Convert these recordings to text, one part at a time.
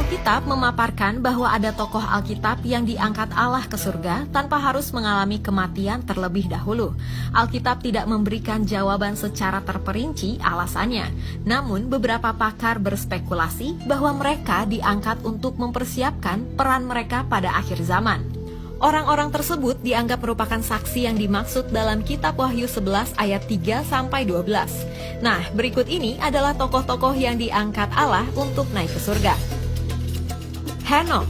Alkitab memaparkan bahwa ada tokoh Alkitab yang diangkat Allah ke surga tanpa harus mengalami kematian terlebih dahulu. Alkitab tidak memberikan jawaban secara terperinci alasannya. Namun beberapa pakar berspekulasi bahwa mereka diangkat untuk mempersiapkan peran mereka pada akhir zaman. Orang-orang tersebut dianggap merupakan saksi yang dimaksud dalam kitab Wahyu 11 ayat 3-12. Nah, berikut ini adalah tokoh-tokoh yang diangkat Allah untuk naik ke surga. Henokh.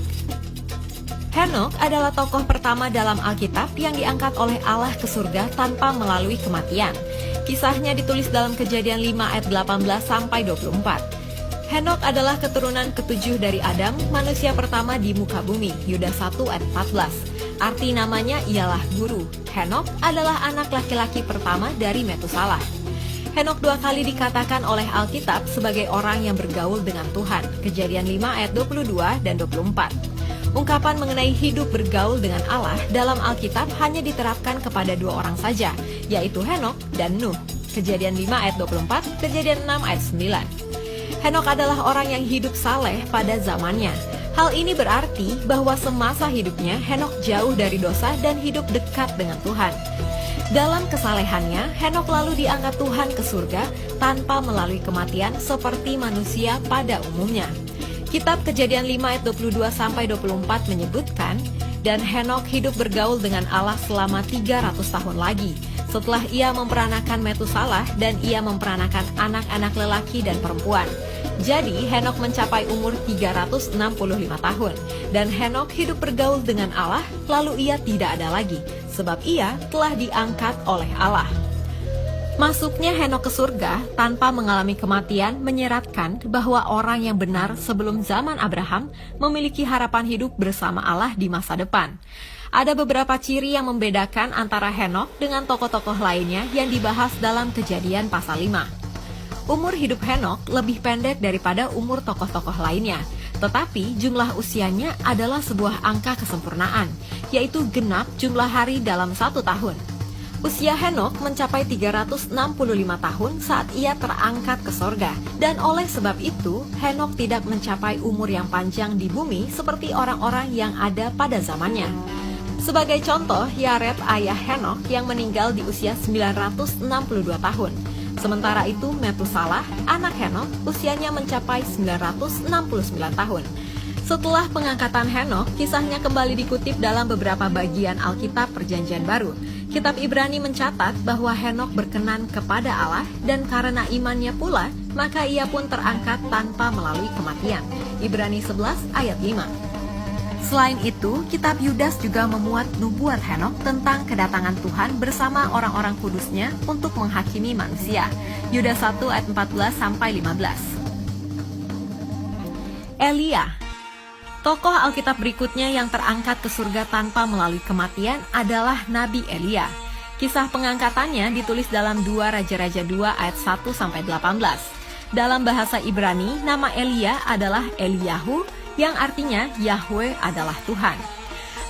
Henokh adalah tokoh pertama dalam Alkitab yang diangkat oleh Allah ke surga tanpa melalui kematian. Kisahnya ditulis dalam Kejadian 5 ayat 18-24. Henokh adalah keturunan ketujuh dari Adam, manusia pertama di muka bumi, Yuda 1 ayat 14. Arti namanya ialah guru. Henokh adalah anak laki-laki pertama dari Metusalah. Henokh dua kali dikatakan oleh Alkitab sebagai orang yang bergaul dengan Tuhan, Kejadian 5 ayat 22 dan 24. Ungkapan mengenai hidup bergaul dengan Allah dalam Alkitab hanya diterapkan kepada dua orang saja, yaitu Henokh dan Nuh, Kejadian 5 ayat 24, Kejadian 6 ayat 9. Henokh adalah orang yang hidup saleh pada zamannya. Hal ini berarti bahwa semasa hidupnya Henokh jauh dari dosa dan hidup dekat dengan Tuhan. Dalam kesalehannya, Henokh lalu diangkat Tuhan ke surga tanpa melalui kematian seperti manusia pada umumnya. Kitab Kejadian 5 ayat 22-24 menyebutkan, dan Henokh hidup bergaul dengan Allah selama 300 tahun lagi, setelah ia memperanakan Metusalah dan ia memperanakan anak-anak lelaki dan perempuan. Jadi Henokh mencapai umur 365 tahun, dan Henokh hidup bergaul dengan Allah, lalu ia tidak ada lagi, sebab ia telah diangkat oleh Allah. Masuknya Henokh ke surga tanpa mengalami kematian menyeratkan bahwa orang yang benar sebelum zaman Abraham memiliki harapan hidup bersama Allah di masa depan. Ada beberapa ciri yang membedakan antara Henokh dengan tokoh-tokoh lainnya yang dibahas dalam Kejadian pasal 5. Umur hidup Henokh lebih pendek daripada umur tokoh-tokoh lainnya, tetapi jumlah usianya adalah sebuah angka kesempurnaan, yaitu genap jumlah hari dalam 1 tahun. Usia Henokh mencapai 365 tahun saat ia terangkat ke sorga, dan oleh sebab itu, Henokh tidak mencapai umur yang panjang di bumi seperti orang-orang yang ada pada zamannya. Sebagai contoh, Yared ayah Henokh yang meninggal di usia 962 tahun. Sementara itu Metusalah, anak Henokh, usianya mencapai 969 tahun. Setelah pengangkatan Henokh, kisahnya kembali dikutip dalam beberapa bagian Alkitab Perjanjian Baru. Kitab Ibrani mencatat bahwa Henokh berkenan kepada Allah dan karena imannya pula, maka ia pun terangkat tanpa melalui kematian. Ibrani 11 ayat 5. Selain itu, kitab Yudas juga memuat nubuat Henokh tentang kedatangan Tuhan bersama orang-orang kudusnya untuk menghakimi manusia. Yudas 1 ayat 14-15. Elia. Tokoh Alkitab berikutnya yang terangkat ke surga tanpa melalui kematian adalah Nabi Elia. Kisah pengangkatannya ditulis dalam 2 Raja-Raja 2 ayat 1-18. Dalam bahasa Ibrani, nama Elia adalah Eliyahu, yang artinya Yahweh adalah Tuhan.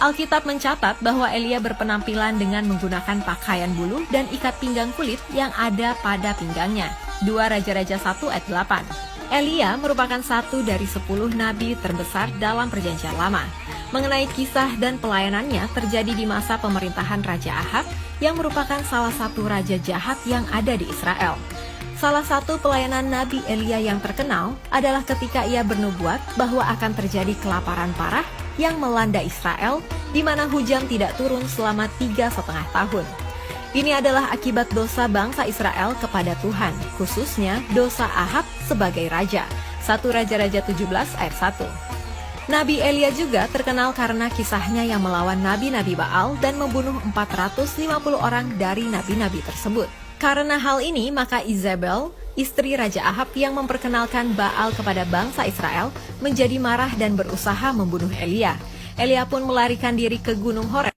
Alkitab mencatat bahwa Elia berpenampilan dengan menggunakan pakaian bulu dan ikat pinggang kulit yang ada pada pinggangnya. 2 Raja-Raja 1 ayat 8. Elia merupakan satu dari 10 nabi terbesar dalam Perjanjian Lama. Mengenai kisah dan pelayanannya terjadi di masa pemerintahan Raja Ahab yang merupakan salah satu raja jahat yang ada di Israel. Salah satu pelayanan Nabi Elia yang terkenal adalah ketika ia bernubuat bahwa akan terjadi kelaparan parah yang melanda Israel, di mana hujan tidak turun selama 3,5 tahun. Ini adalah akibat dosa bangsa Israel kepada Tuhan, khususnya dosa Ahab sebagai raja. 1 Raja-Raja 17 ayat 1. Nabi Elia juga terkenal karena kisahnya yang melawan nabi-nabi Baal dan membunuh 450 orang dari nabi-nabi tersebut. Karena hal ini, maka Izebel, istri Raja Ahab yang memperkenalkan Baal kepada bangsa Israel, menjadi marah dan berusaha membunuh Elia. Elia pun melarikan diri ke Gunung Horeb